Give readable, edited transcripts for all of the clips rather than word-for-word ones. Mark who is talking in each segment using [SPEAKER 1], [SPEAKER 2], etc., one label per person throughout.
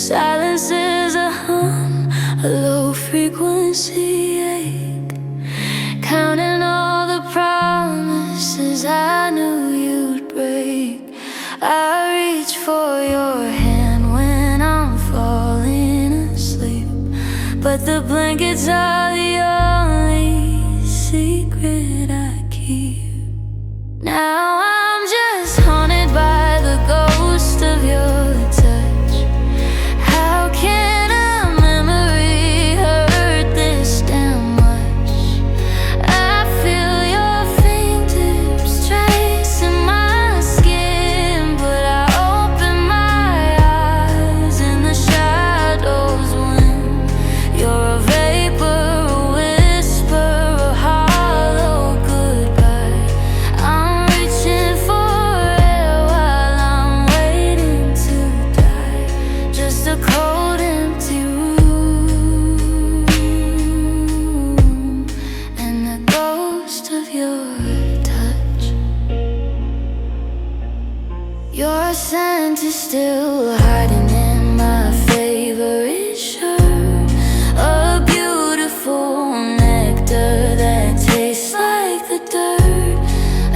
[SPEAKER 1] Silence is a hum, a low frequency ache, counting all the promises I knew you'd break. I reach for your hand when I'm falling asleep, but the blankets are the only secret I keep. Now I'm just haunted by the ghost of your touch. How can a memory hurt this damn much? I feel your fingertips tracing my skin, but I open my eyes in the shadows when you're a vapor, a whisper, a hollow goodbye. I'm reaching for air while I'm waiting to die. Just a cold, empty room and the ghost of your touch. Your scent is still hiding in my favorite shirt, a beautiful nectar that tastes like the dirt.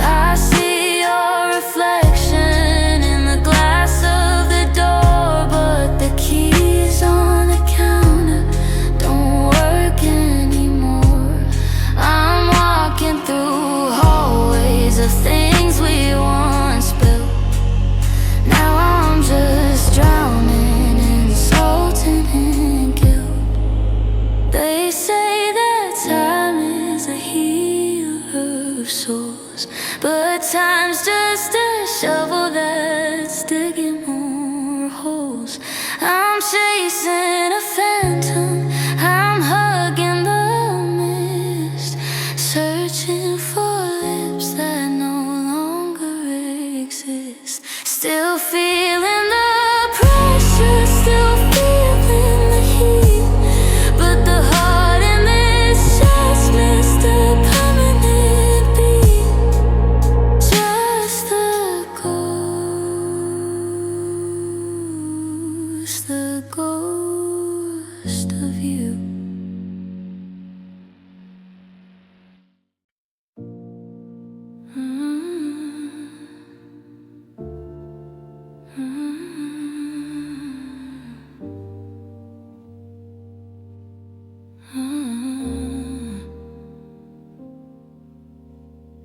[SPEAKER 1] I see your reflection in the glass of the door, but the keys on the counter don't work anymore. I'm walking through hallways of things we once built. Now I'm just drowning in salt and guilt. They say that time is a healer of souls, but time's just a shovel that's digging more holes. I'm chasing a phantom, I'm hugging the mist, searching for lips that no longer exist. Still feeling the pressure, still feeling the heat, but the heart in this chest missed a permanent beat. Just the ghost of you.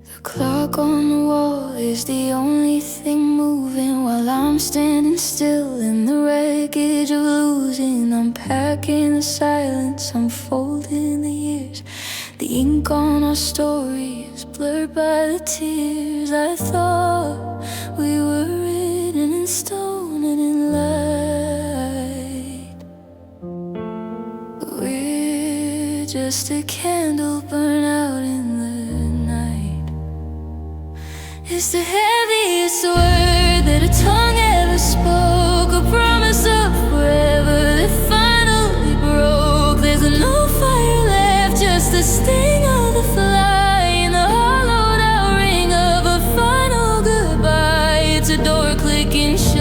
[SPEAKER 1] The clock on the wall is the only thing moving while I'm standing still in the wreckage of losing. I'm packing the silence, I'm folding the years. The ink on our story is blurred by the tears. I thought we were written in stone and in light, but we're just a candle burnt out in the night. It's the heaviest word that a tongue ever spoke, a promise of forever that finally broke. There's no fire left, just the sting of the fly and the hollowed out ring of a final goodbye. It's a door clicking shut,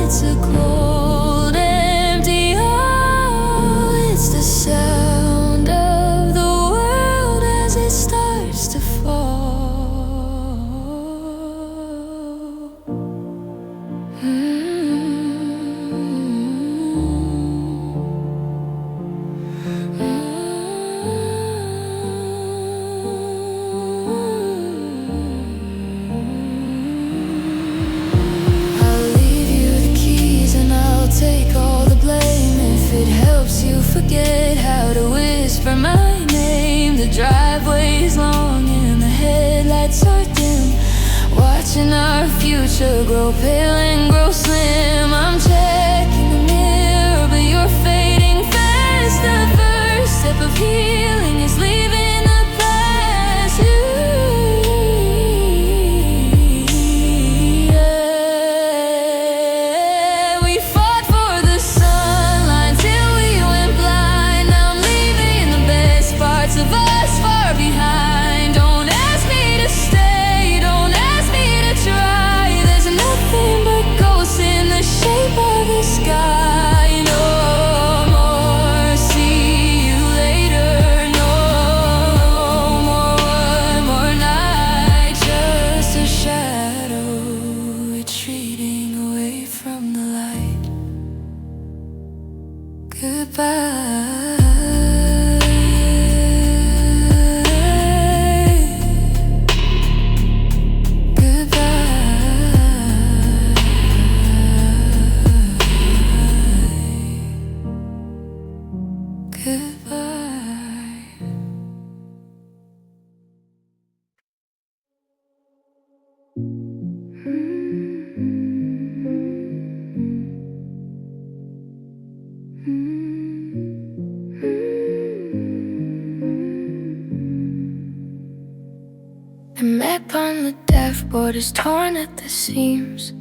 [SPEAKER 1] it's a cold, empty hall. It's the sound of the world as it starts to fall. I'll leave you the keys and I'll take all the blame if it helps you forget how to whisper my name. The driveway's long and the headlights are dim, watching our future grow pale and grow slim. I'm checking the mirror, but you're fading fast. The first step of healing is leaving the past. Yeah, we fought for the sunlight till we went blind. Now I'm leaving the best parts of us far behind. Don't ask me to stay, don't ask me to try. There's nothing but ghosts map on the dashboard is torn at the seams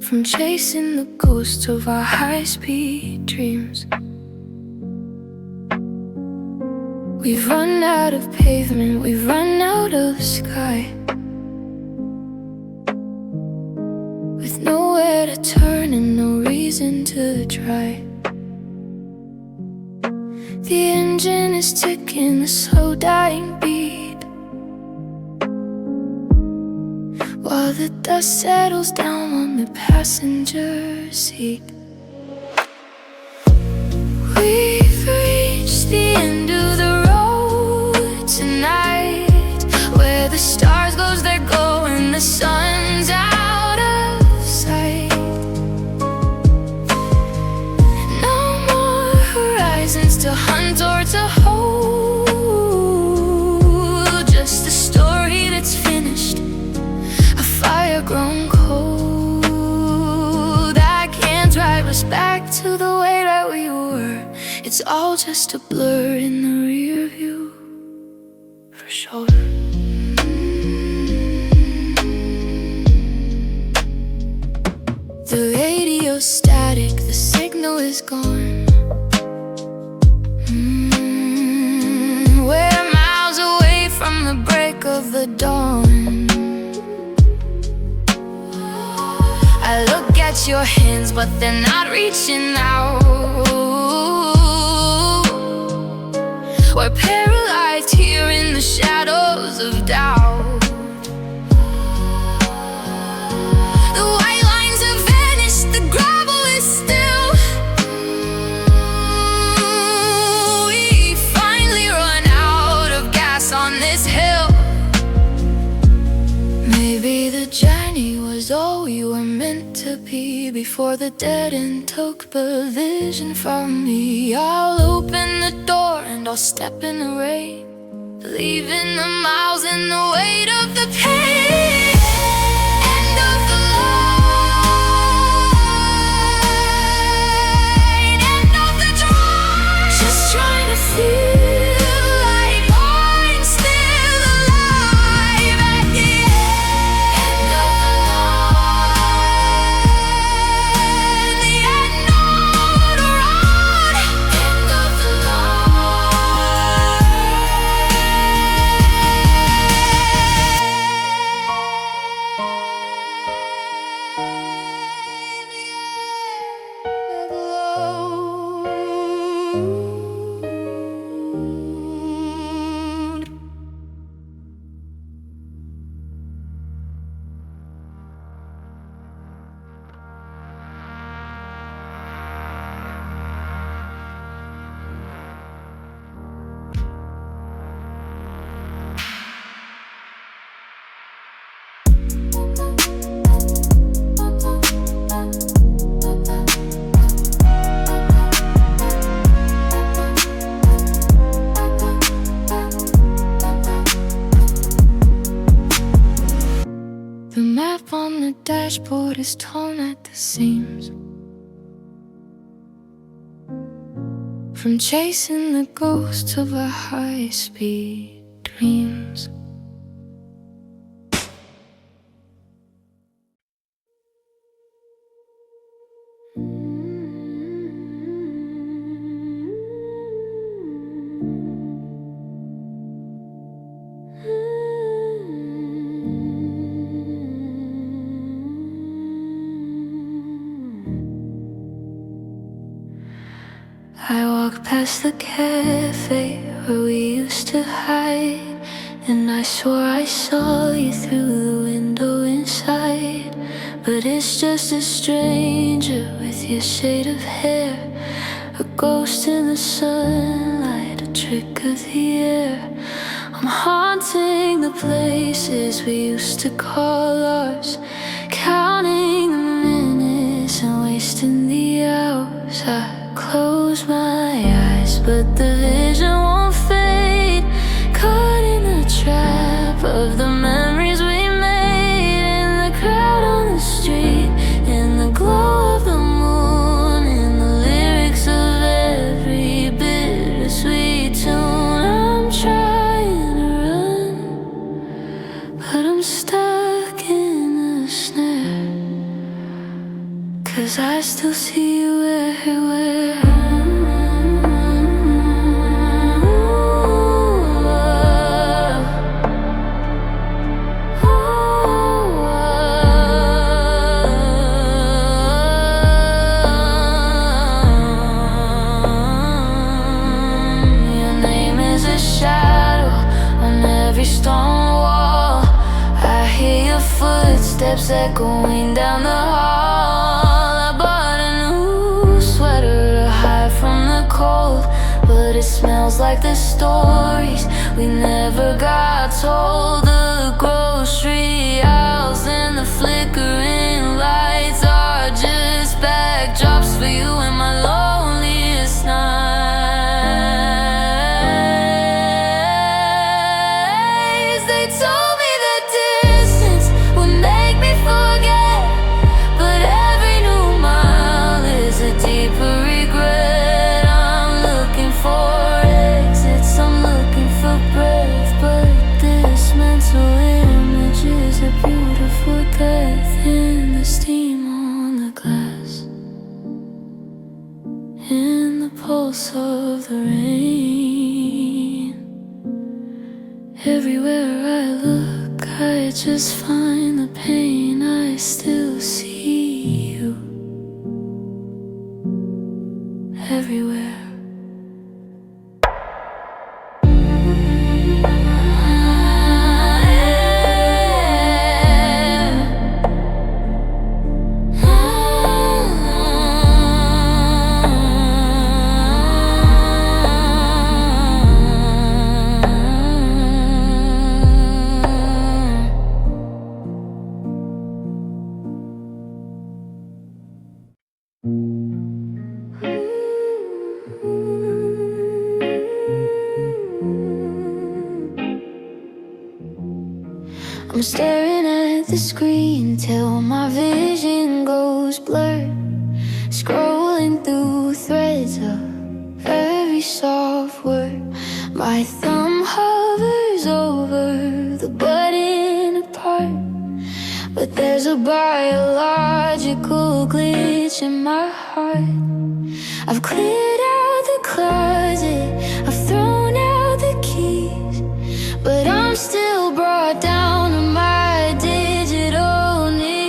[SPEAKER 1] from chasing the ghosts of our high-speed dreams. We've run out of pavement, we've run out of the sky, with nowhere to turn and no reason to try. The engine is ticking, a slow dying beat, while the dust settles down on the passenger seat. We've reached the end of the road tonight, where the stars close their glow and the sun's out of sight. No more horizons to hunt or to hold, just a story that's finished, a fire grown cold that can't drive us back to the way that we were. It's all just a blur in the rear view, for sure. The radio's static, the signal is gone. We're miles away from the break of the dawn. I look at your hands, but they're not reaching out. We're paralyzed here in the shadows of doubt. The white lines have vanished, the gravel is still. We finally run out of gas on this hill. Maybe the journey was all we were meant to be before the dead end took possession from me. I'll open the door and I'll step in the rain, leaving the miles and the weight of the pain. End of the line, end of the drive. Just trying to feel like I'm still alive at the end of the line, the end of the road, end of the The map on the dashboard is torn at the seams from chasing the ghosts of our high-speed dreams. I walk past the cafe where we used to hide, and I swore I saw you through the window inside. But it's just a stranger with your shade of hair, a ghost in the sunlight, a trick of the air. I'm haunting the places we used to call ours, counting the minutes and wasting the hours. I close my eyes, but the vision won't fade, caught in the trap of the memories we made, in the crowd on the street, in the glow of the moon, in the lyrics of every bittersweet tune. I'm trying footsteps echoing down the hall. I bought a new sweater to hide from the cold, but it smells like the stories we never got told. The grocery aisles and the flickering lights are just backdrops for you in my loneliest nights. They told me that distance would make me forget, but every new mile is a deeper regret. I'm looking for exits, I'm looking for breath, but this mental image is a beautiful death. In the steam on the glass, in the pulse of the rain, everywhere I look, I just find the pain. I still see you everywhere. I'm staring at the screen till my vision goes blurred, scrolling through threads of very soft word. My thumb hovers over the button apart, but there's a biological glitch in my heart. I've cleared out the closet, I've thrown out the keys, but I'm still brought down to my digital knees.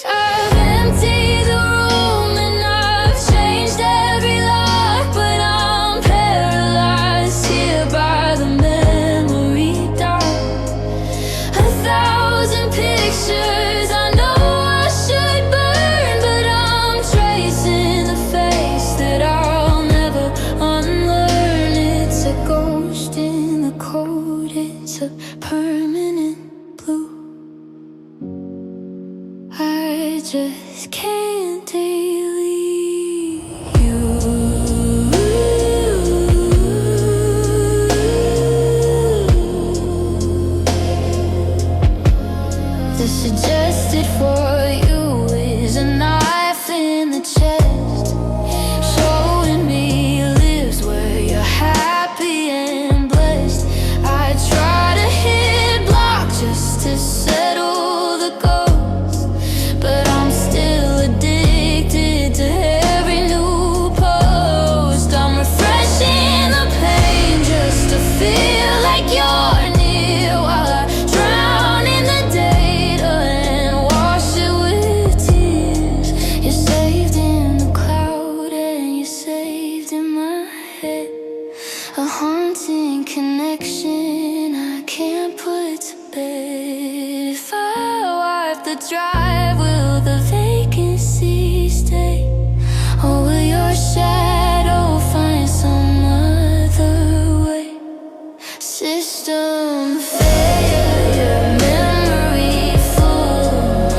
[SPEAKER 1] I've emptied the room and I've changed every lock, but I'm paralyzed here by the memory dark. 1,000 pictures I know I should burn, but I'm tracing the face that I'll never unlearn. It's a ghost in the code, it's a permanent blue. I just can't delete you. The suggested for you is a knife in the chest, showing me lives where you're happy and blessed. I try to hit block just to settle the ghost, but I'm still addicted to every new post. I'm refreshing the pain just to feel like you're near, while I drown in the data and wash it with tears. You're saved in the cloud and you're saved in my head, a haunting connection I can't put to bed. If I wipe the drive, will the vacancy stay, or will your shadow find some other way? System failure, memory full.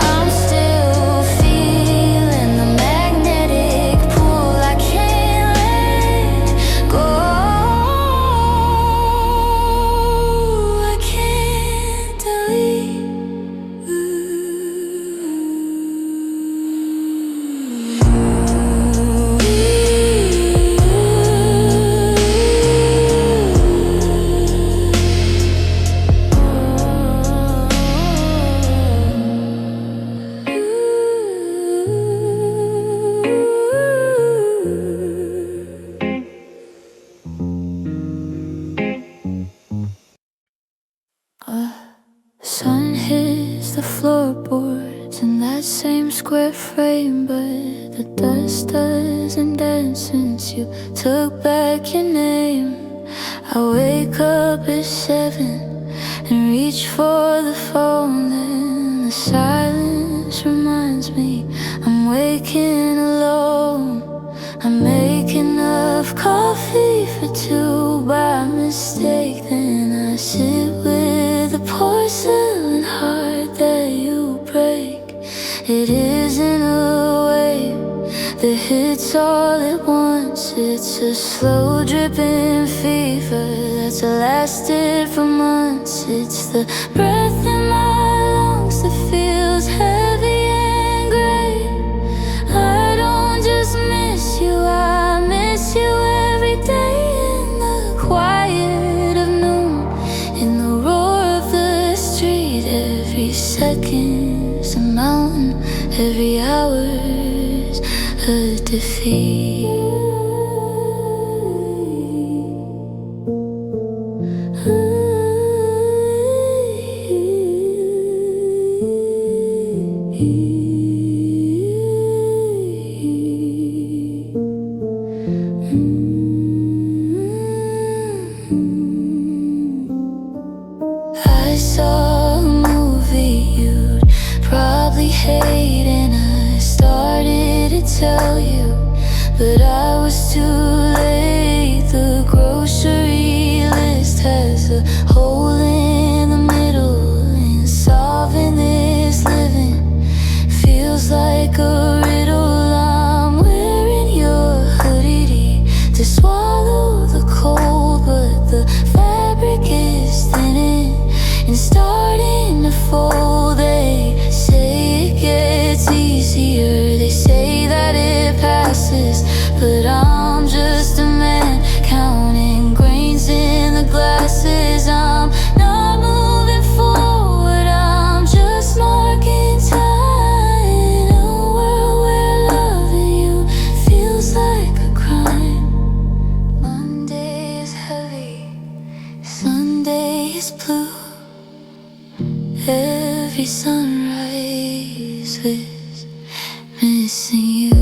[SPEAKER 1] I'm still feeling the magnetic pull. I can't let go. I can't delete sun hits the floorboards in that same square frame, but the dust doesn't dance since you took back your name. I wake up at 7, and reach for the phone. Then the silence reminds me I'm waking alone. I make enough coffee for two by mistake. Then I sit with the porcelain heart that you break. It isn't a wave that hits all at once. It's a slow dripping fever that's lasted for months. It's the breath in my lungs that feels heavy and gray. I don't just miss you, I miss you every day. In the quiet of noon, in the roar of the street, every second's a mountain, every hour's a defeat. I saw a movie you'd probably hate, and I started to tell you, but I was too late. The grocery list has a hole in the middle, and solving this living feels like a riddle. I'm wearing your hoodie to swallow the cold, but the fabric is thinning and starting to fold. They say it gets easier, they say that it passes, but I'm just a man counting grains in the glasses. I'm not moving forward, I'm just marking time in a world where loving you feels like a crime. Monday is heavy, Sunday is blue. Every sunrise is missing you.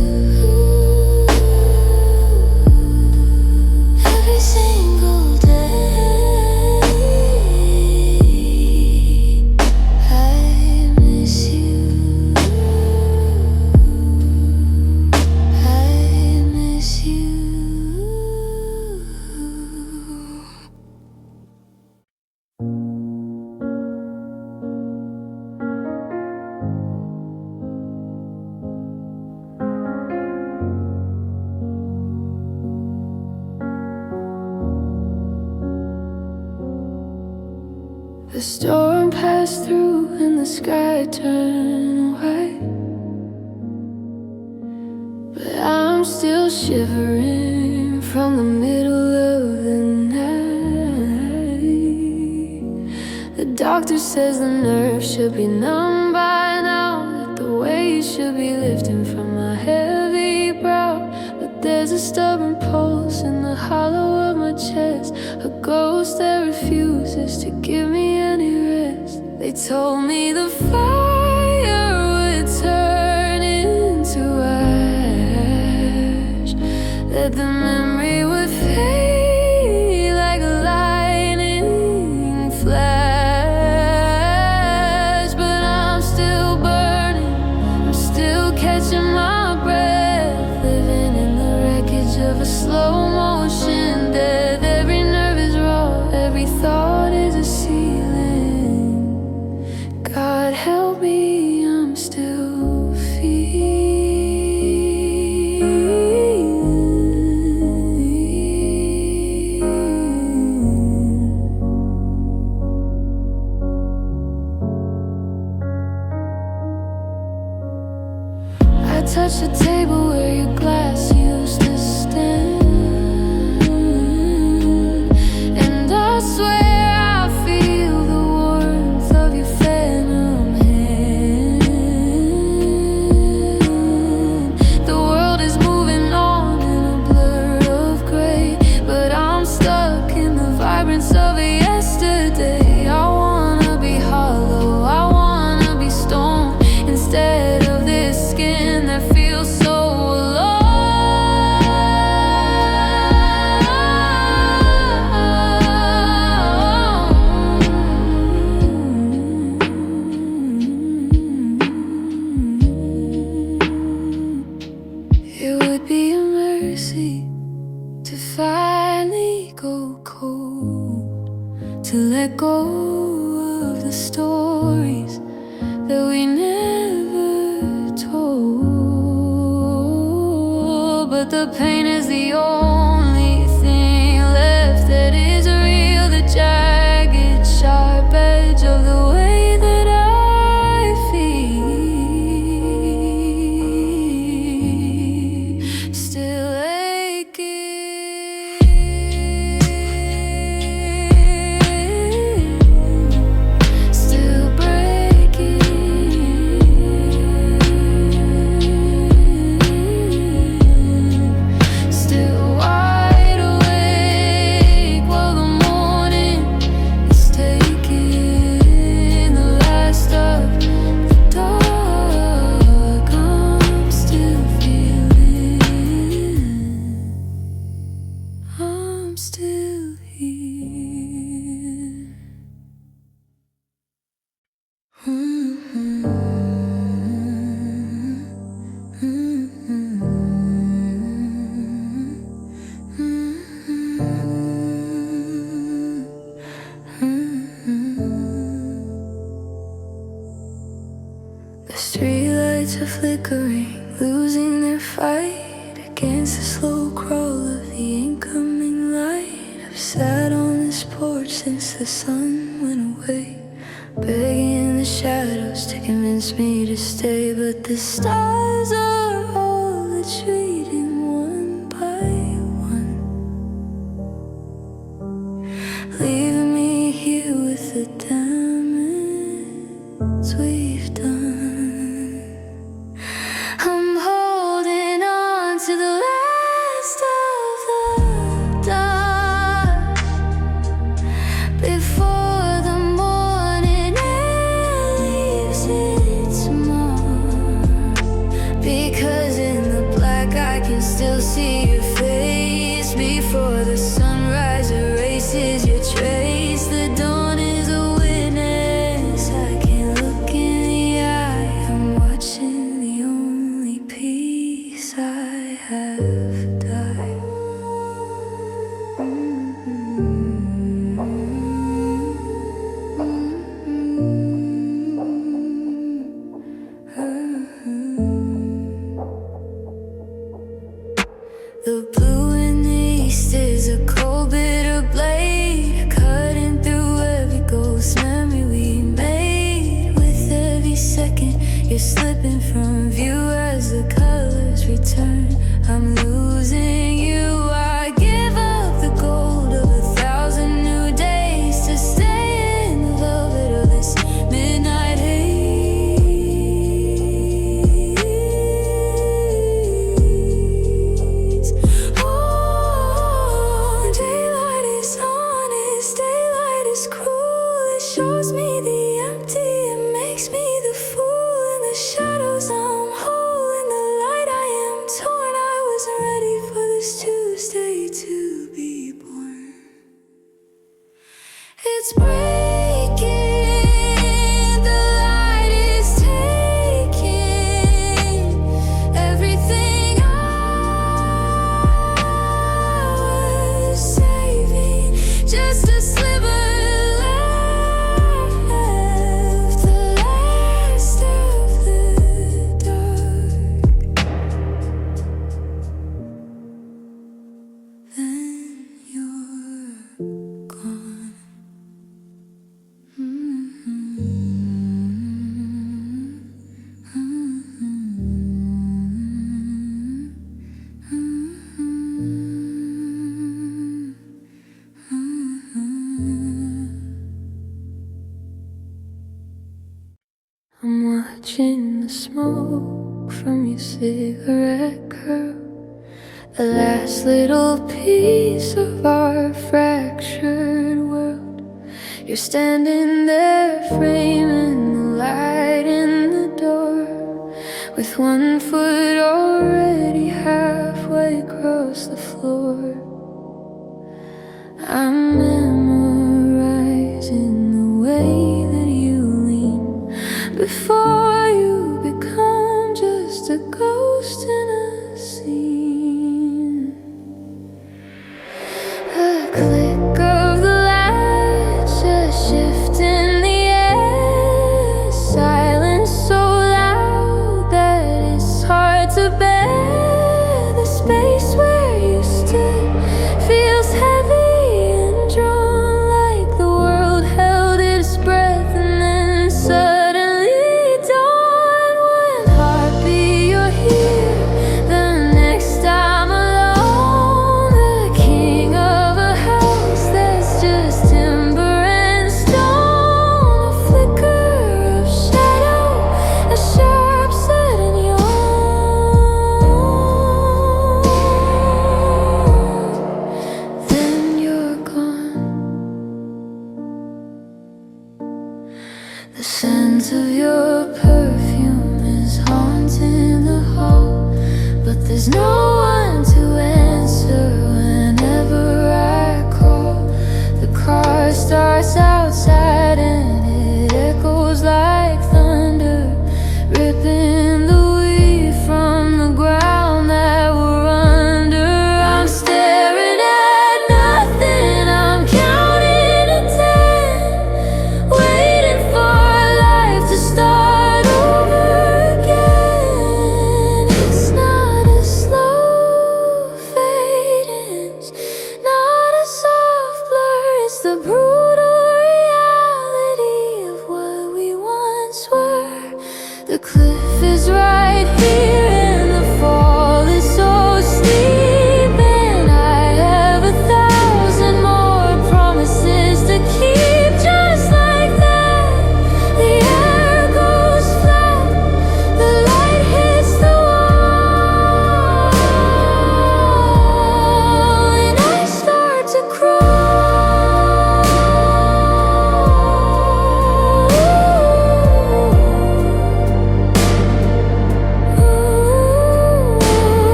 [SPEAKER 1] Every single day I miss you. I miss you. The storm passed through and the sky turned white, but I'm still shivering from the middle of the night. The doctor says the nerves should be numb by now, that the weight should be lifting from my heavy brow. But there's a stubborn pulse in the hollow of my chest, a ghost that refuses to give me any rest. They told me the fire would turn into ash, that the memory would fade like a lightning flash. But I'm still burning, I'm still catching my breath, living in the wreckage of a slow motion death. Every nerve is raw, every thought is a ceiling. God help me, I'm still I touch the table where your glass used to stand, and I swear I feel the warmth of your phantom hand. The world is moving on in a blur of gray, but I'm stuck in the vibrance of a yesterday. I wanna be hollow, I wanna be stone, instead of this skin that feels so to finally go cold, to let go of the stories that we never told. But the pain is the only thing left that is real, the jagged, sharp edge of the way that I feel, still aching, still breaking, still wide awake while the morning is taking the last of the dark. I'm still feeling, I'm still here. The streetlights are flickering, losing their fight against the slow crawl of the incoming light. I've sat on this porch since the sun went away, begging the shadows to convince me to stay. But the stars are all retreating one by one, leaving me here with the damage we've done. I'm holding on to the last of the dark before the morning air leaves its mark. Because in the black I can still see your face before the sunrise erases your trace. The dawn is a witness, I can't look in the eye. I'm watching the only peace I have die. The blue in the east is a cold, bitter blade, cutting through every ghost memory we made. With every second, you're slipping from view as the colors return. I'm losing you. I give up the gold of 1,000 new days to stay in the velvet of this midnight haze. Oh, daylight is honest, daylight is cruel. It shows me the empty, it makes me the fool. In the shadows I'm whole, in the light I am torn. I wasn't ready for this Tuesday to be born. It's breaking, the light is taking everything I was saving. Just a sliver left, the last of the dark. Then you're gone. I'm watching the smoke from your cigarette curl, the last little piece of our fractured world. You're standing there, framing the light in the door, with one foot already halfway across the floor. I'm memorizing the way that you lean before you become just a ghost in a scene.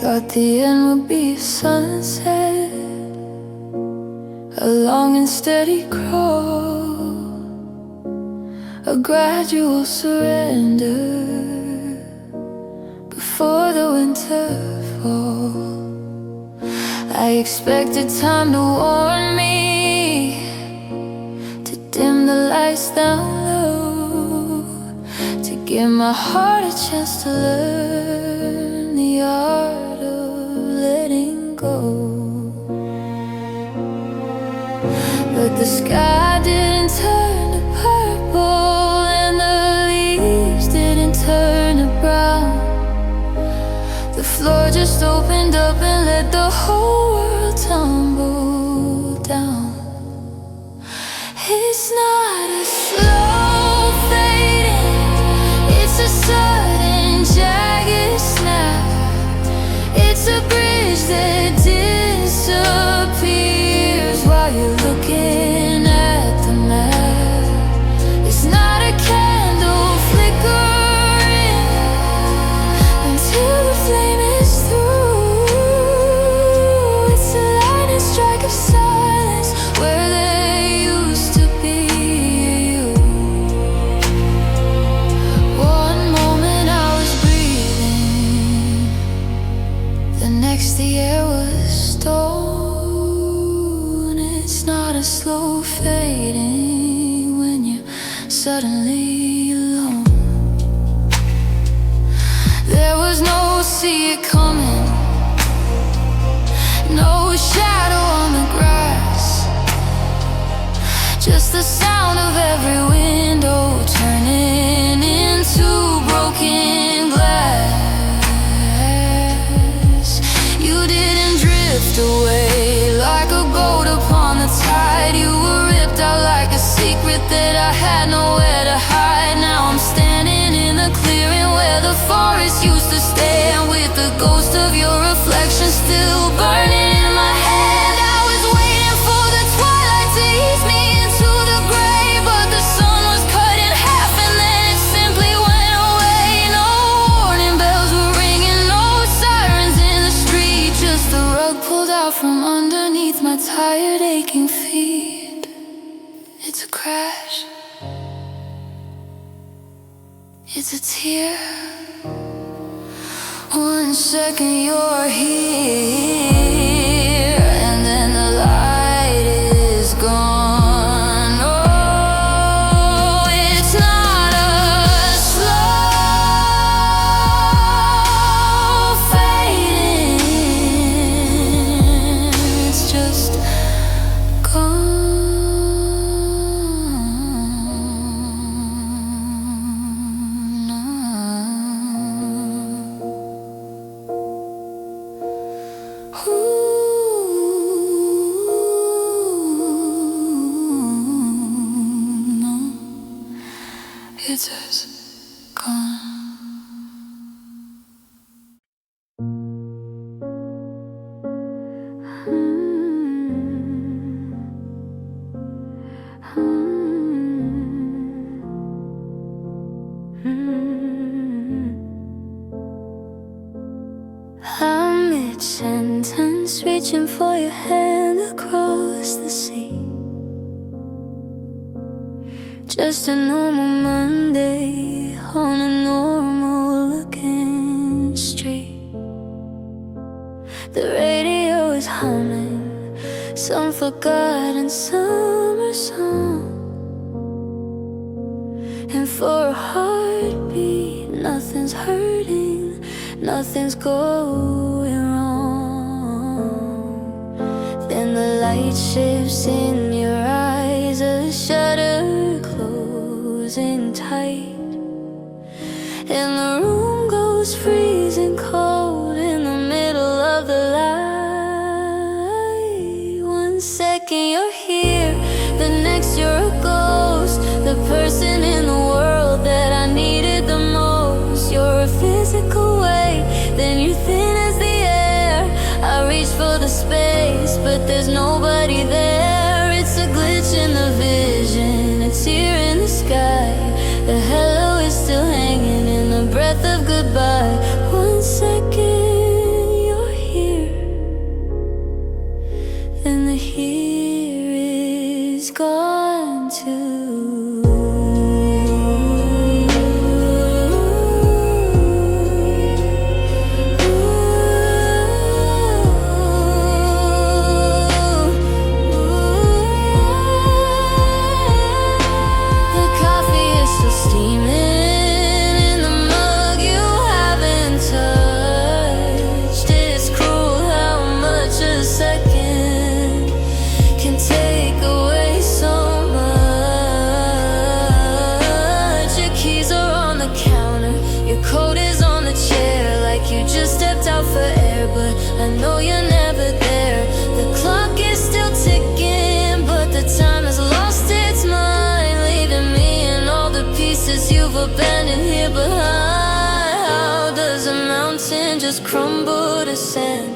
[SPEAKER 1] Thought the end would be a sunset, a long and steady crawl, a gradual surrender before the winter fall. I expected time to warn me, to dim the lights down low, to give my heart a chance to learn the art of letting go. But the sky didn't turn to purple, and the leaves didn't turn to brown. The floor just opened up and let the whole world tumble down. It's not a slow fading, it's a sudden jagged snap. It's a bridge that disappears while you're looking at the map. It's not a candle flickering until the flame is through. It's a lightning strike of silence where there used to be you. One moment I was breathing, the next the air was stone. It's not a slow fading when you're suddenly alone. There was no see it coming, no shadow on the grass, just the sound of every window turning into broken glass. You didn't drift away like a boat upon the tide. You were ripped out like a secret that I had nowhere to hide. Now I'm standing in the clearing where the forest used to stand, with the ghost of your reflection still burning in my hand. I was waiting for the twilight to ease me into the gray, but the sun was cut in half and then it simply went away. No warning bells were ringing, no sirens in the street, just the rug pulled out from underneath my tired aching feet. It's a crash, it's a tear. 1 second you're here, and then the light is gone. Oh, it's not a slow fading, it's just gone. It's just gone. I'm mid-sentence, reaching for your hand across the sea. Just a normal Monday on a normal looking street. The radio is humming some forgotten summer song, and for a heartbeat, nothing's hurting, nothing's going wrong. Then the light shifts in your eyes, a shutter closing tight, and the room goes freezing cold in the middle of the light. 1 second you're here, the next you're a ghost, the person in the world that I needed the most. You're a physical weight, then you're thin as the air. I reach for the space, but there's nobody there. It's a glitch in the vision, it's here in the sky. The hello is still hanging in the breath of goodbye. 1 second you're I know you're never there. The clock is still ticking, but the time has lost its mind, leaving me and all the pieces you've abandoned here behind. How does a mountain just crumble to sand?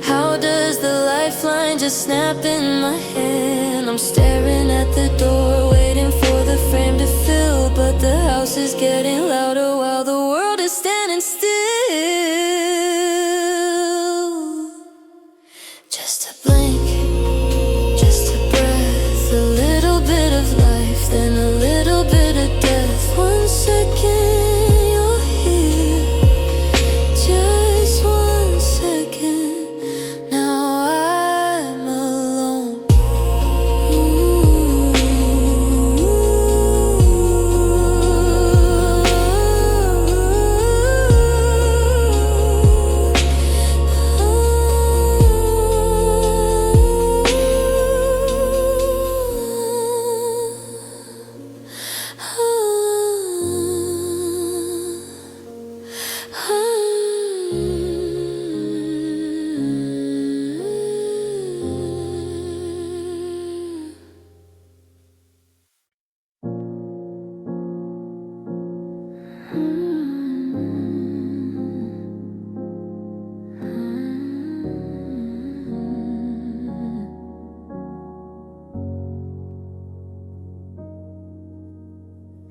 [SPEAKER 1] How does the lifeline just snap in my hand? I'm staring at the door, waiting for the frame to fill, but the house is getting louder while the world is standing still. Just a blink, just a breath, a little bit of life, then a little bit of death. 1 second you're here, just 1 second. Now I'm alone.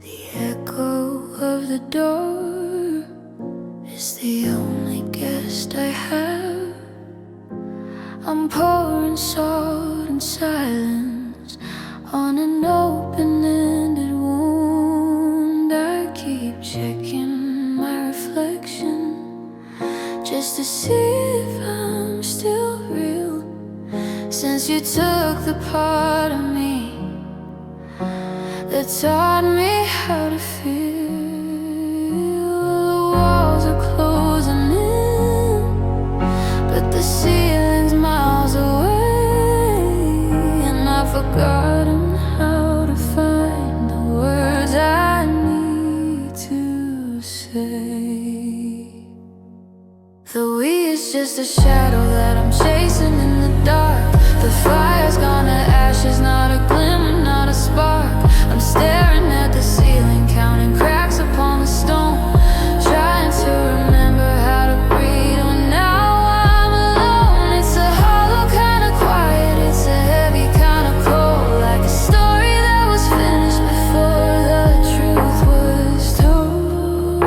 [SPEAKER 1] The echo of the door is the only guest I have. I'm pouring salt and silence on an open-ended wound. I keep checking my reflection just to see if I'm still real, since you took the part of me that taught me how to feel. The walls are closing in, but the ceiling's miles away, and I've forgotten how to find the words I need to say. The we is just a shadow that I'm chasing in the dark. The fire's gone to ashes, not a glimmer, not a spark. I'm staring at the ceiling, counting cracks upon the stone, trying to remember how to breathe when now I'm alone. It's a hollow kind of quiet, it's a heavy kind of cold, like a story that was finished before the truth was told.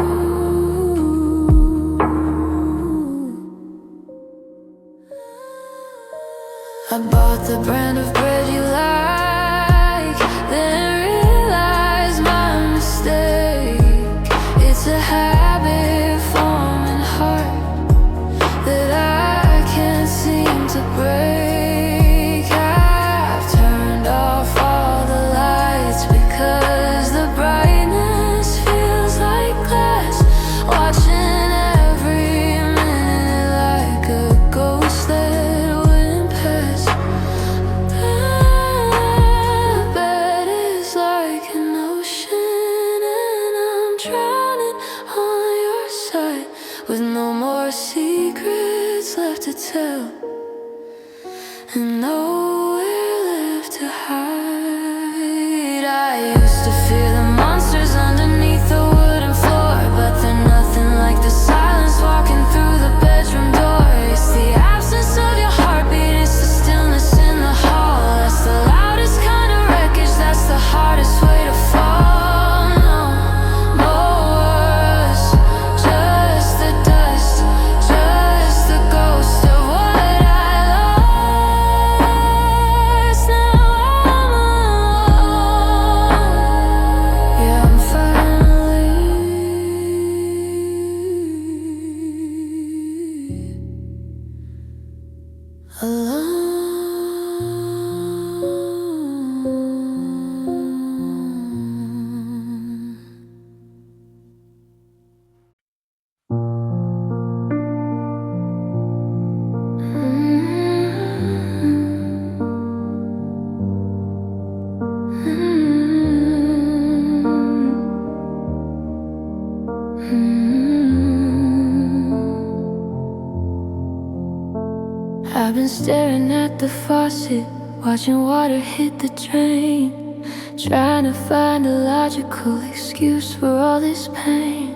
[SPEAKER 1] I bought the brand of bread you like, then realized my mistake. It's a habit forming hard that I can't seem to break. I've turned off all the lights because the brightness feels like glass, watching every minute like a ghost that wouldn't pass. The bed is like an ocean, and I'm drowning on your side, with no more secrets left to tell, and nowhere left to hide. I used to fear the monsters underneath the wooden floor, but they're nothing like the silence walking through the bedroom door. It's the absence of your heartbeat, it's the stillness in the hall. That's the loudest kind of wreckage, that's the hardest way to fall. No, no words, just the dust, just the ghost of what I lost. I've been staring at the faucet, watching water hit the drain, trying to find a logical excuse for all this pain.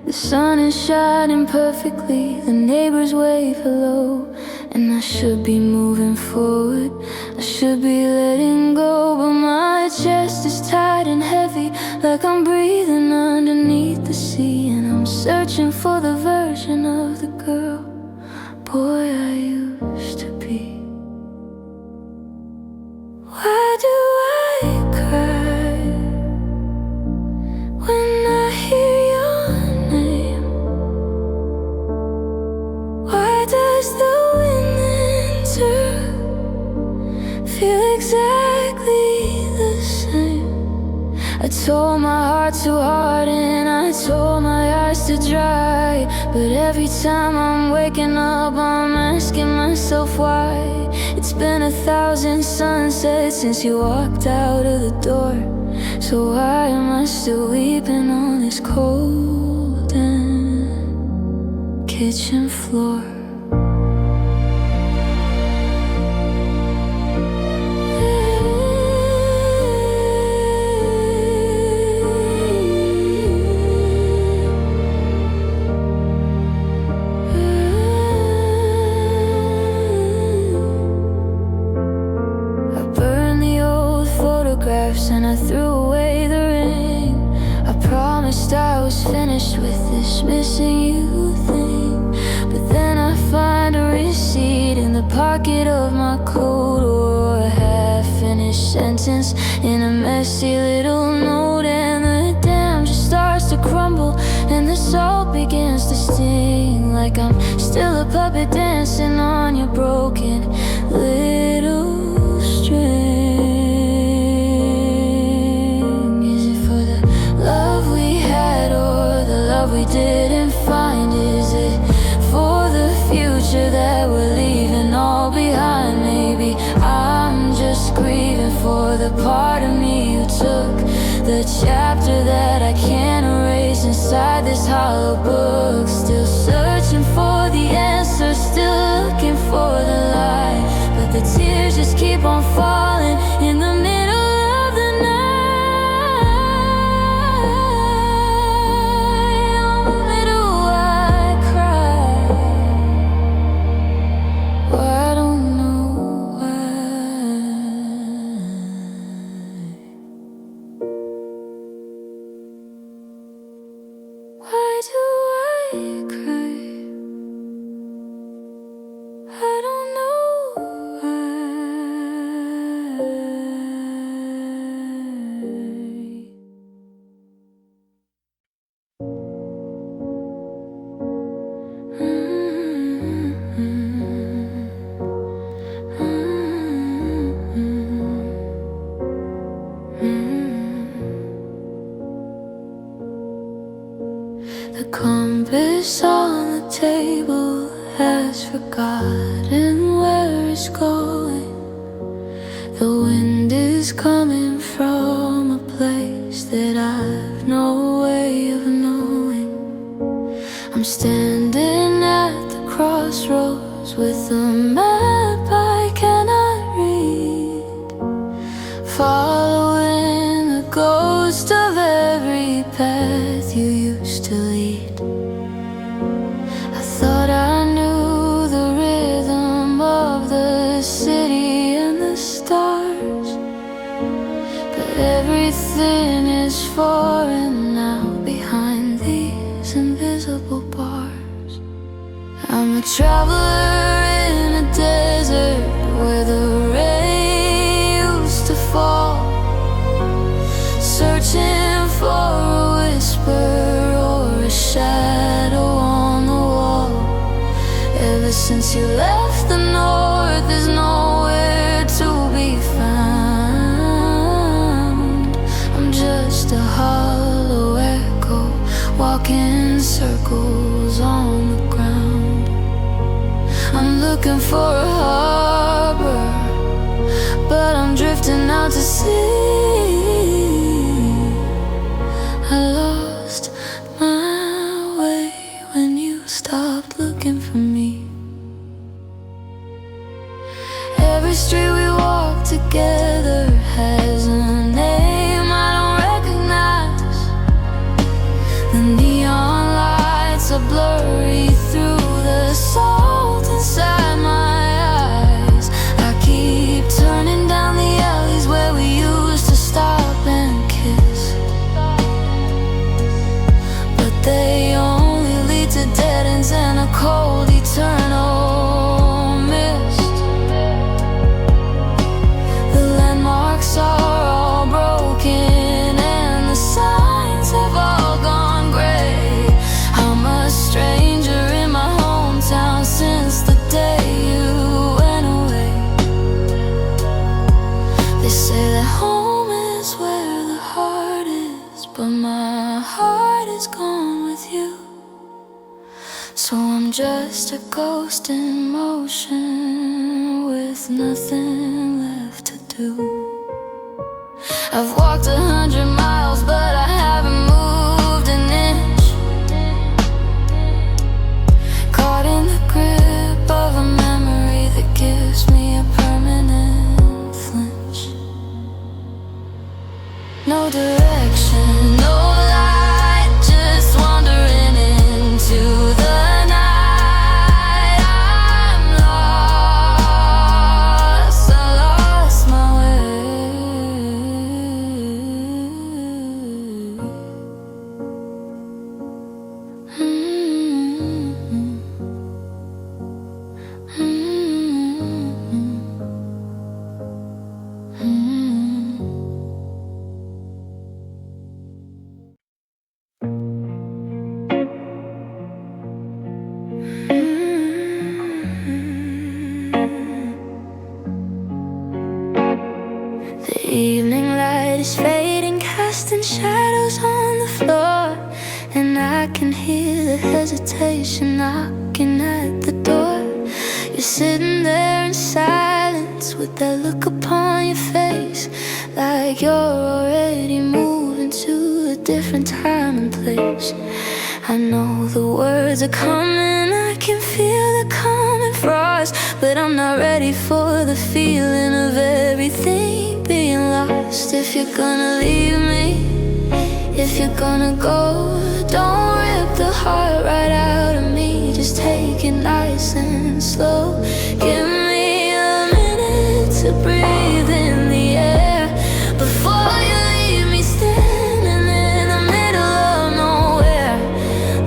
[SPEAKER 1] The sun is shining perfectly, the neighbors wave hello, and I should be moving forward, I should be letting go, but my chest is tight and heavy, like I'm breathing underneath the sea. And I'm searching for the version of the girl, boy, I used to be. Why do I cry when I hear your name? Why does the wind enter feel exactly the same? I told my heart to harden, I told my eyes to dry, but every time I'm waking up I'm asking myself why. It's been 1,000 sunsets since you walked out of the door, so why am I still weeping on this cold and kitchen floor? And I threw away the ring. I promised I was finished with this missing you thing, but then I find a receipt in the pocket of my coat, or a half-finished sentence in a messy little note, and the dam just starts to crumble and the salt begins to sting, like I'm still a puppet dancing on your broken little string. We didn't find, is it for the future that we're leaving all behind? Maybe I'm just grieving for the part of me who took the chapter that I can't erase inside this hollow book. Still searching for the answer, still looking for the light, but the tears just keep on falling in the middle of the night. Why do I cry? I don't know The compass on the table has forgotten where it's going. The wind is coming from a place that I've no way of knowing. I'm standing at the crossroads with a map I cannot read, following the ghost of every path you used to lead. I thought I knew the rhythm of the city and the stars, but everything is foreign now behind these invisible bars. I'm a traveler in a desert where the rain used to fall, searching for a whisper or a shadow on the wall. Ever since you left the north, there's nowhere to be found. I'm just a hollow echo, walking circles on the ground. I'm looking for a harbor, but I'm drifting out to sea. I lost my way when you stopped looking for me. Every street we walk together has a name I don't recognize. The neon lights are blurry through the salt inside my eyes. I keep turning down the alleys where we used to stop and kiss, but they only lead to dead ends and a cold eternal mist. The landmarks are all broken and the signs have all gone gray. I'm a stranger in my hometown since the day you went away. They say that home is where the heart is, but my heart is gone with you. So I'm just a ghost in motion with nothing left to do. I've walked 100 miles, but I haven't moved an inch. Caught in the grip of a memory that gives me a permanent flinch. No direction, no light, just wandering into the night. I'm lost, I lost my way. The evening light is fading, casting shadows on the floor, and I can hear the hesitation knocking at the door. You're sitting there in silence with that look upon your face, like you're already moving to a different time and place. I know the words are coming, I can feel the coming frost, but I'm not ready for the feeling of everything being lost. If you're gonna leave me, if you're gonna go, don't rip the heart right out of me. Just take it nice and slow. Give me a minute to breathe in the air before you leave me standing in the middle of nowhere.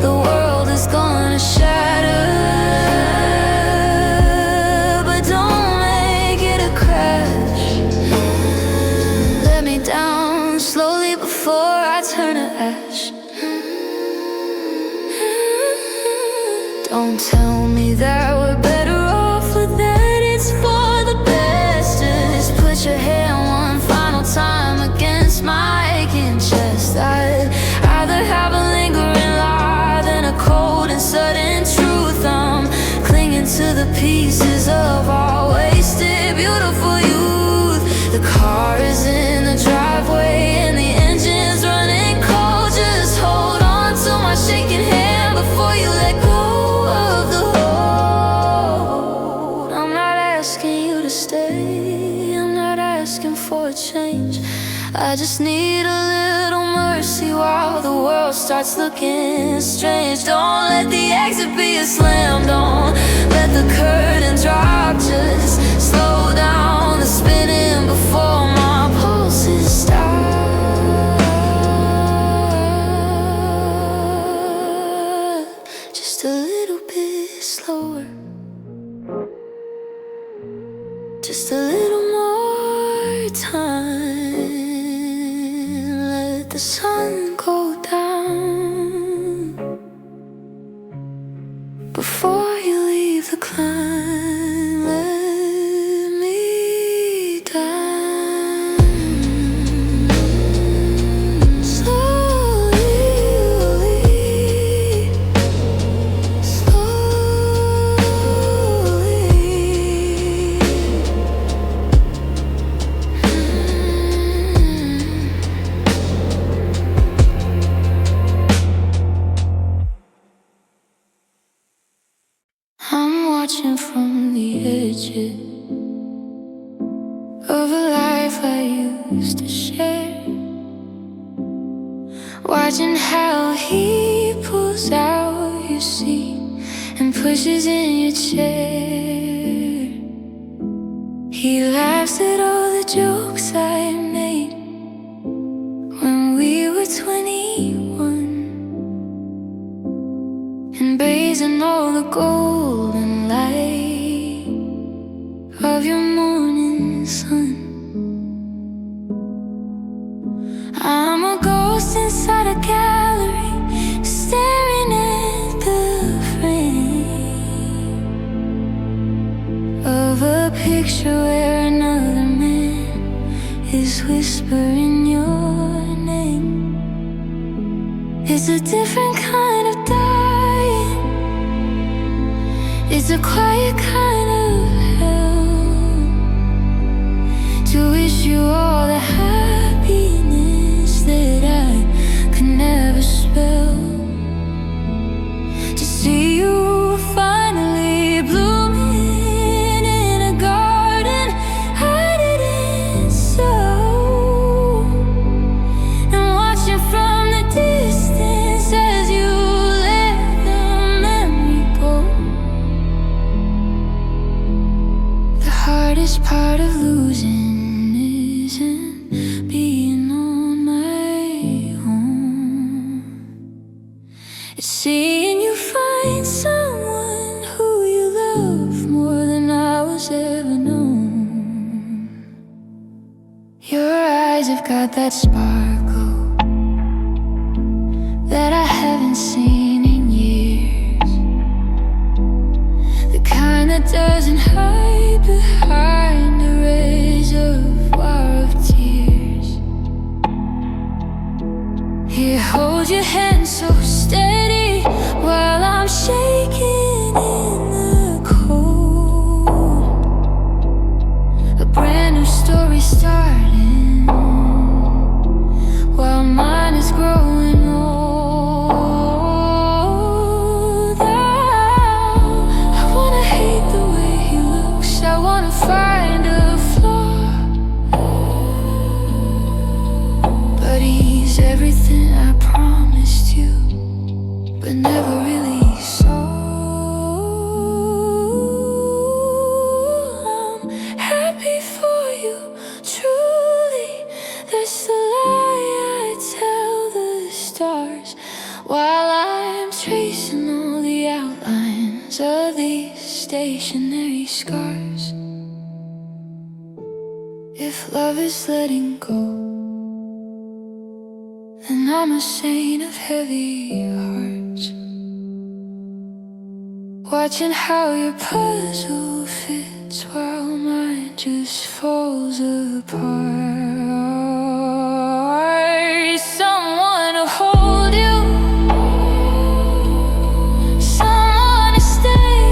[SPEAKER 1] The world is gonna shatter, but don't make it a crash. Let me down slowly before I turn to ash. Don't tell me that we're better off, or that it's for the best. Just put your hand one final time against my aching chest. I'd rather have a lingering lie than a cold and sudden truth. I'm clinging to the pieces of our wasted, beautiful youth. The car is in the driveway and the engine's running cold. Just hold on to my shaking hand before you let go of the hold. I'm not asking you to stay, I'm not asking for a change. I just need a little mercy while the world starts looking strange. Don't let the exit be a slam, don't let the curtain drop. Just slow down the spinning before my pulses stop. Just a little bit slower, just a little more time. Let the sun go down before you leave the climb. Let me down slowly, I'm watching from the edges, of a life I used to share, watching how he pulls out your seat and pushes in your chair. He laughs at all the jokes I made when we were 21, and bathes in all the golden light of your morning sun. I'm a ghost inside a gallery, staring at the frame of a picture where another man is whispering your name. It's a different kind of dying, it's a quiet kind of hell, to wish you all the happiness that I could never spell, to see you finally blooming in a garden I didn't sow, and watching from the distance as you let the memory go. The hardest part of losing isn't being on my own, it's seeing you find someone who you love more than I was ever known. Your eyes have got that sparkle that I haven't seen in years, the kind that doesn't hide behind a reservoir of tears. Here, hold your hand so steady while I'm shaking in the cold. A brand new story starting while mine is growing old. I wanna hate the way he looks, I wanna find a flaw, but he's everything I promised you, but never really saw. I'm happy for you, truly. That's the lie I tell the stars while I'm tracing all the outlines of these stationary scars. If love is letting go, then I'm a saint of heavy hearts, watching how your puzzle fits while mine just falls apart. Someone to hold you, someone to stay,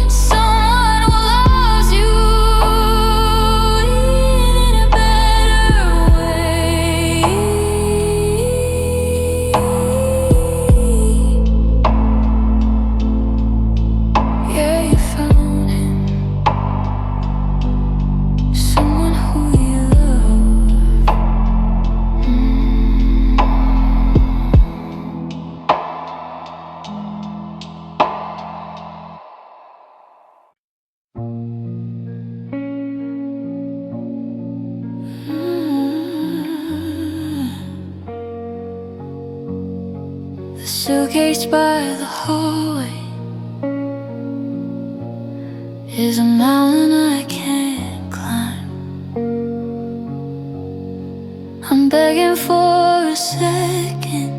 [SPEAKER 1] someone who loves you in a better way. Yeah, you found him, someone who you love. The suitcase by the hallway is a mountain I can't climb. I'm begging for a second,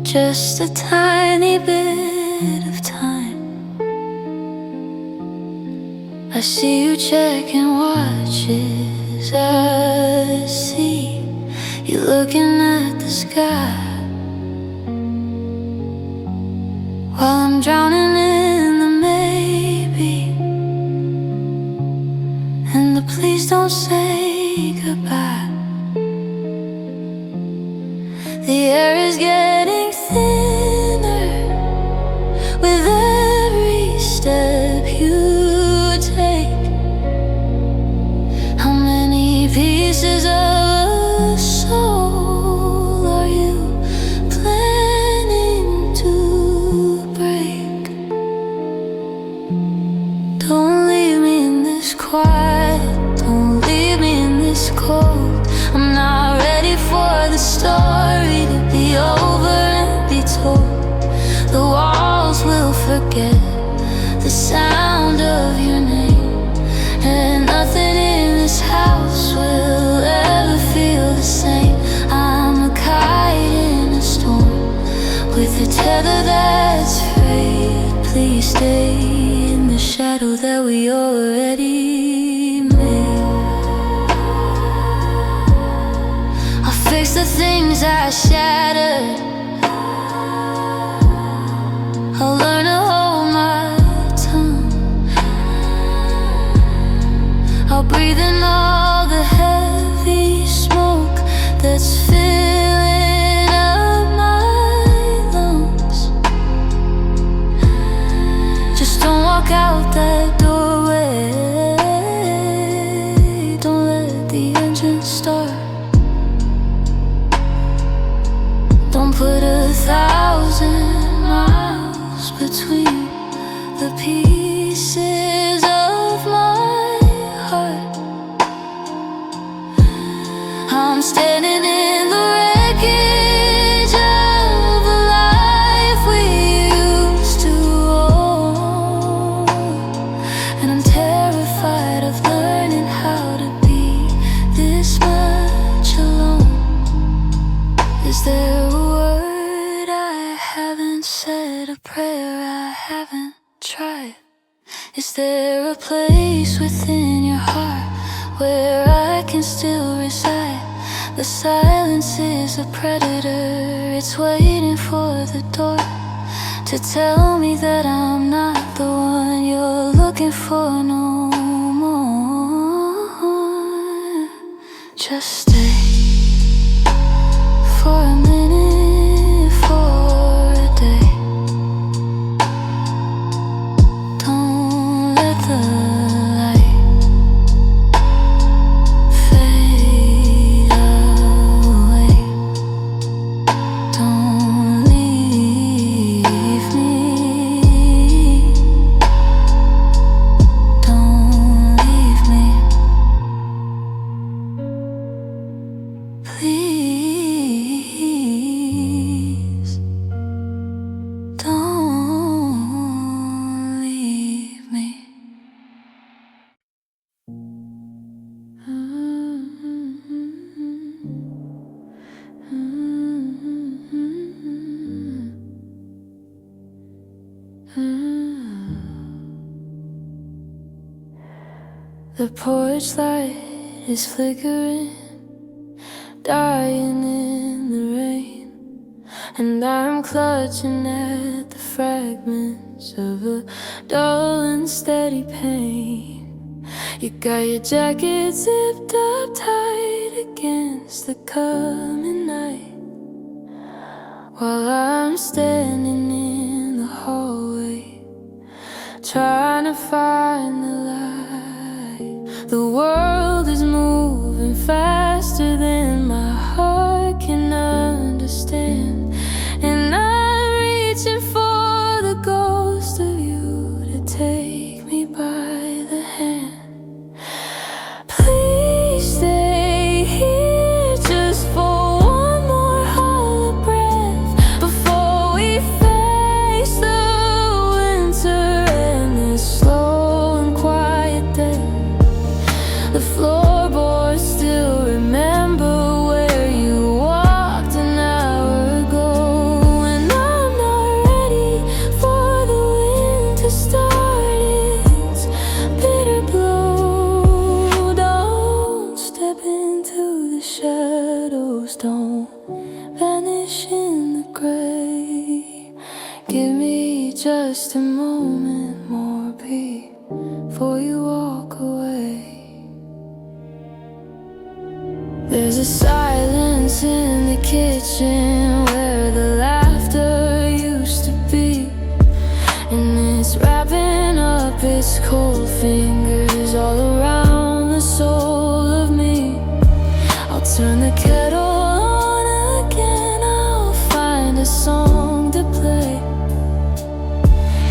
[SPEAKER 1] just a tiny bit of time. I see you checking watches, I see you looking at the sky while I'm drowning in the maybe and the please don't say goodbye. The air is getting thinner with every step you forget the sound of your name. And nothing in this house will ever feel the same. I'm a kite in a storm with a tether that's frayed. Please stay in the shadow that we already made. I'll fix the things I shattered. I'll learn to hold my tongue. I'll breathe in all the heavy smoke that's filling up my lungs. Just don't walk out that doorway. Don't let the engine start. Don't put 1,000 miles between the pieces of my heart. I'm standing in the wreckage of a life we used to own, and I'm terrified of learning how to be this much alone. Is there a word I haven't said, a prayer I haven't tried? Is there a place within your heart where I can still reside? The silence is a predator, it's waiting for the door to tell me that I'm not the one you're looking for no more. Just stay for a minute, for a day. Don't let the light fade away. Don't leave me. Don't leave me. Please don't leave me. The porch light is flickering, dying in the rain, and I'm clutching at the fragments of a dull and steady pain. You got your jacket zipped up tight against the coming night, while I'm standing in the hallway trying to find the light. The world is moving faster than my heart can understand, and I'm reaching for the ghost of you to take me by the hand. Please stay here just for one more hollow breath before we face the winter and this slow and quiet death. The floorboards still remember where you walked an hour ago, and I'm not ready for the wind to start its bitter blow. Don't step into the shadows, don't vanish in the gray. Give me just a moment more before you walk away. There's a silence in the kitchen where the laughter used to be, and it's wrapping up its cold fingers all around the soul of me. I'll turn the kettle on again, I'll find a song to play,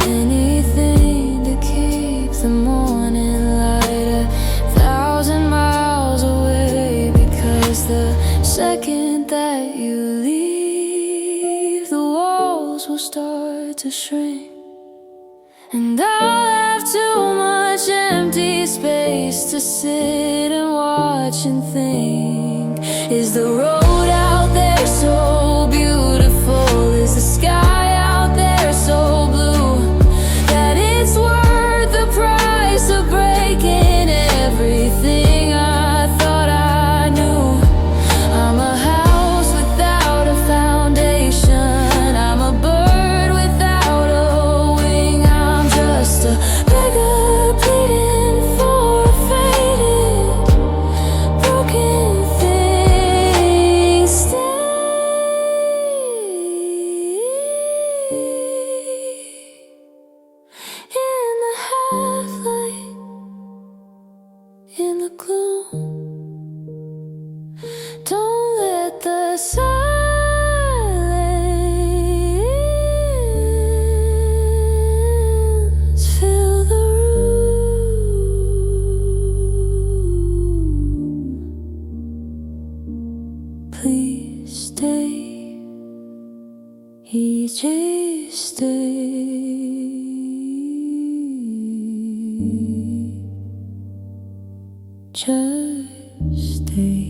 [SPEAKER 1] anything to keep the morning light 1,000 miles away. Because the second that you leave, the walls will start to shrink. And I'll have too much empty space to sit and watch and think. Is the road out there so beautiful? Is the sky out there so blue that it's worth the price of breaking everything I thought I knew? I'm a house without a foundation. I'm a bird without a wing. I'm just a beggar pleading for a faded, broken thing. Stay in the half-light, in the gloom. Don't let the silence fill the room. Please stay, just stay. Just stay.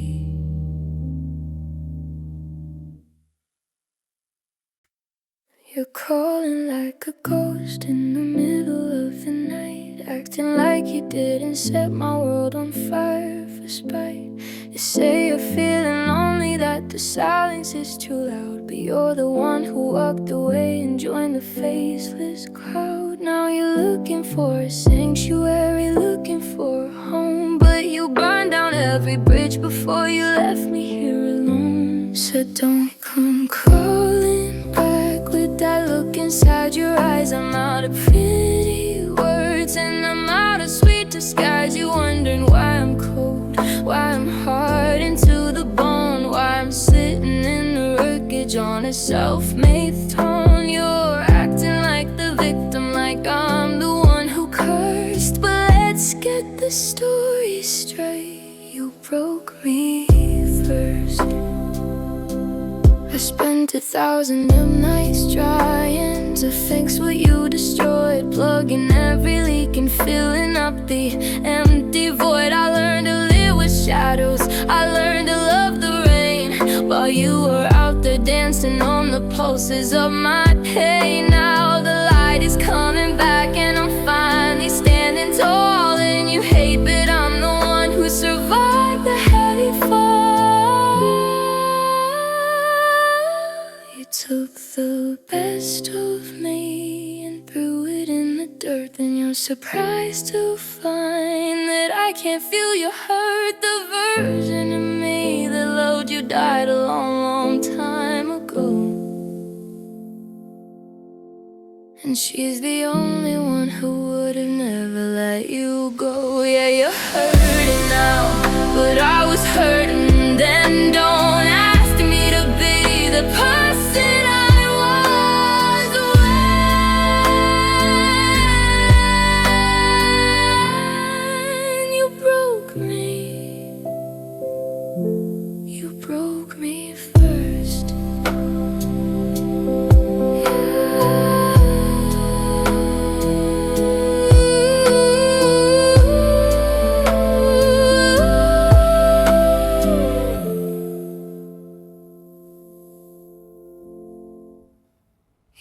[SPEAKER 1] You're calling like a ghost in the middle of the night, acting like you didn't set my world on fire for spite. You say you're feeling lonely, that the silence is too loud, but you're the one who walked away and joined the faceless crowd. Now you're looking for a sanctuary, looking for a home, but you burned down every bridge before you left me here alone. So don't come crawling back with that look inside your eyes. I'm out of pretty words and I'm out of sweet disguise. You're wondering why I'm cold, why I'm hardened to the bone, why I'm sitting in the wreckage on a self-made throne. You're acting like the victim, like I'm the one who cursed. But let's get the story straight. You broke me first. I spent 1,000 of nights trying to fix what you destroyed, plugging every leak and filling up the empty void. I learned to live with shadows, I learned to love the rain, while you were out there dancing on the pulses of my pain. Now the light is coming back and I'm finally standing tall. And you hate, but I'm the one who survived the heavy fall. You took the best of me and threw it in the dirt, and you're surprised to find that I can't feel your hurt. The version of me that loved you died a long, long time ago, and she's the only one who would have never let you go. Yeah, you're hurting now, but I was hurting then. Don't ask me to be the person I was when you broke me. You broke me first.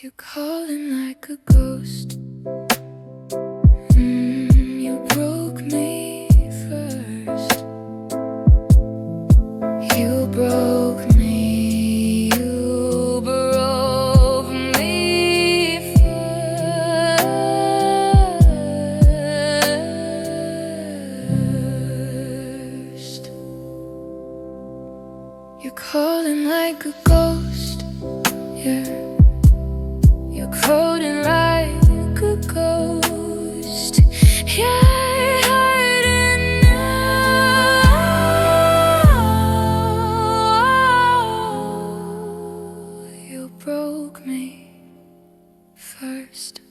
[SPEAKER 1] You're calling like a ghost. You broke me first. You broke me. You broke me first. You're calling like a ghost. Yeah. You're coding like a ghost. You're hurting now. You broke me first.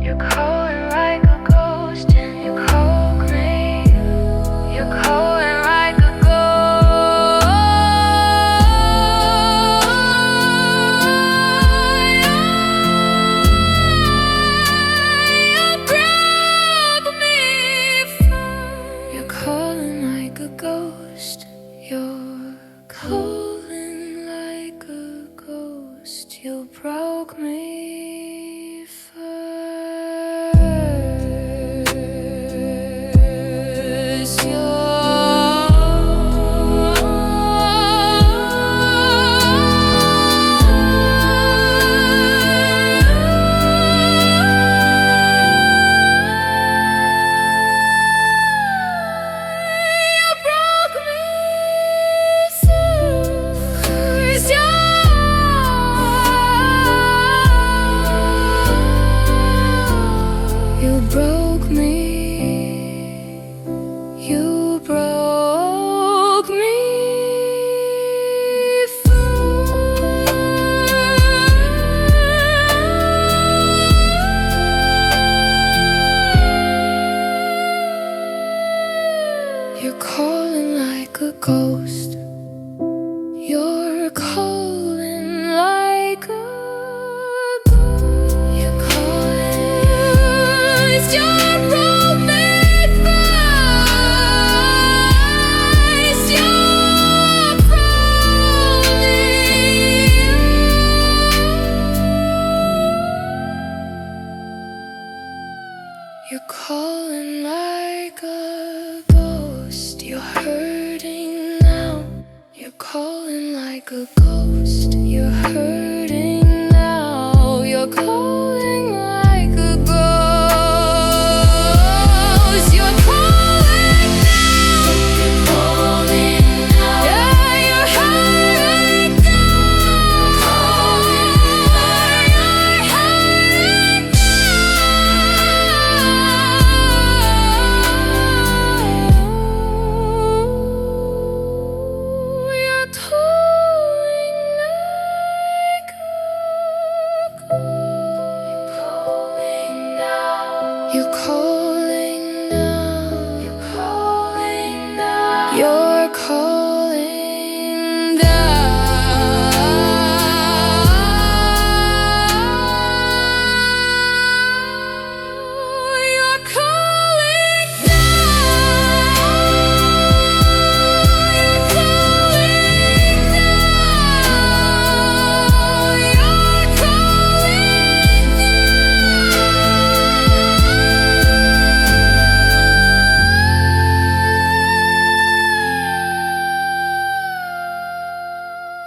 [SPEAKER 1] You're calling like a ghost and you broke me. You're calling like a broke me first. You broke me, you broke me first. You're calling like a ghost. You're calling like a ghost. You're calling. It's your broke me first. You're crawling. You're calling like a ghost. You're hurting now. You're calling like a ghost. You're hurting now. You're calling like a ghost. You're calling now. You're calling now. Yeah, you're hurting now. You're hurting now. You're calling like a ghost. You're calling now. You're calling now. You're calling now. You're calling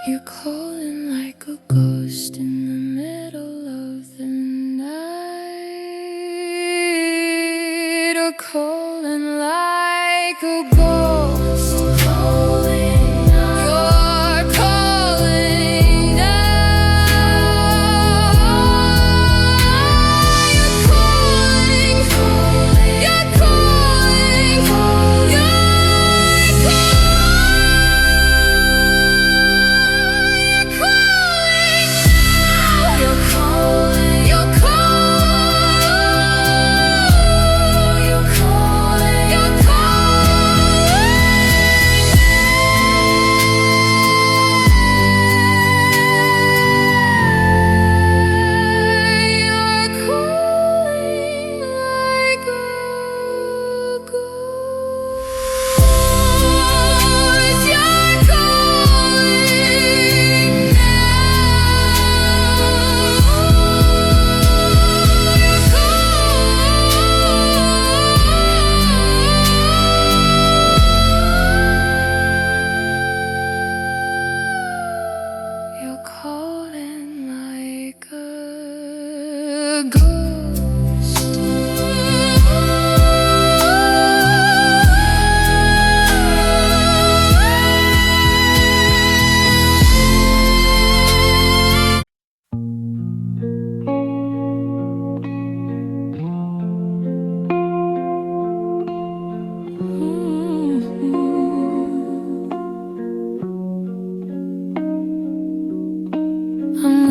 [SPEAKER 1] You're calling like a ghost in the middle of the night. Or calling like a ghost. Calling now. You're calling now. You're calling. You're calling. You're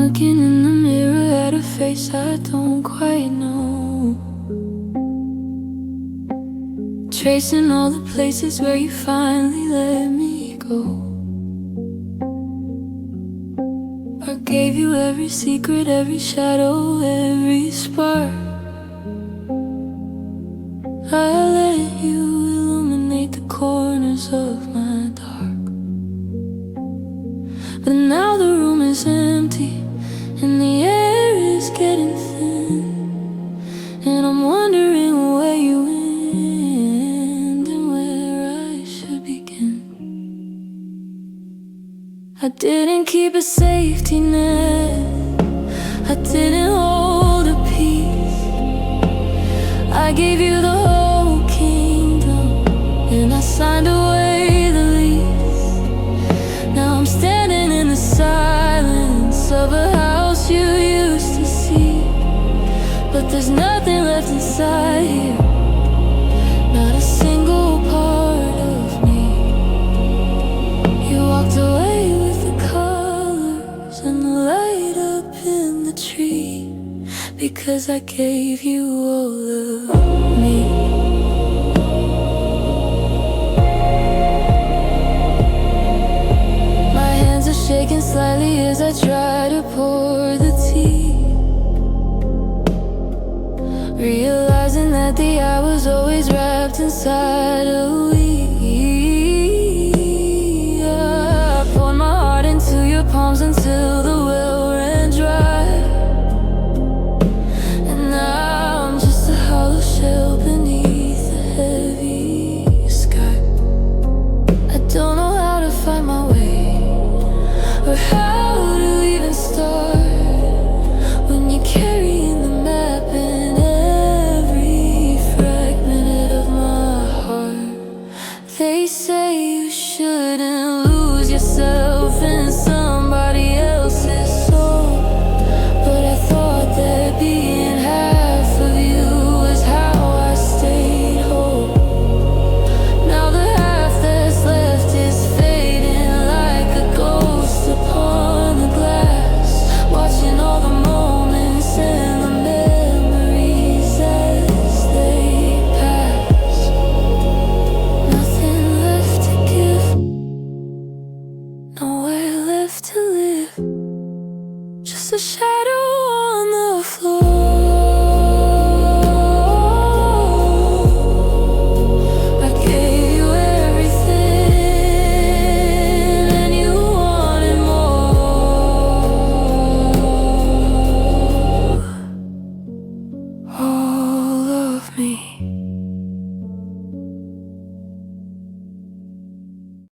[SPEAKER 1] looking in the mirror at a face I don't quite know. Tracing all the places where you finally let me go. I gave you every secret, every shadow, every spark. I let you illuminate the corners of my dark. But now the room is empty and the air a safety net. I didn't hold a piece. I gave you the whole kingdom, and I signed away the lease. Now I'm standing in the silence of a house you used to see, but there's nothing left inside here, not a single part of me. You walked away with the colors and the light up in the tree, because I gave you all of me. My hands are shaking slightly as I try to pour the tea, realizing that the I was always wrapped inside a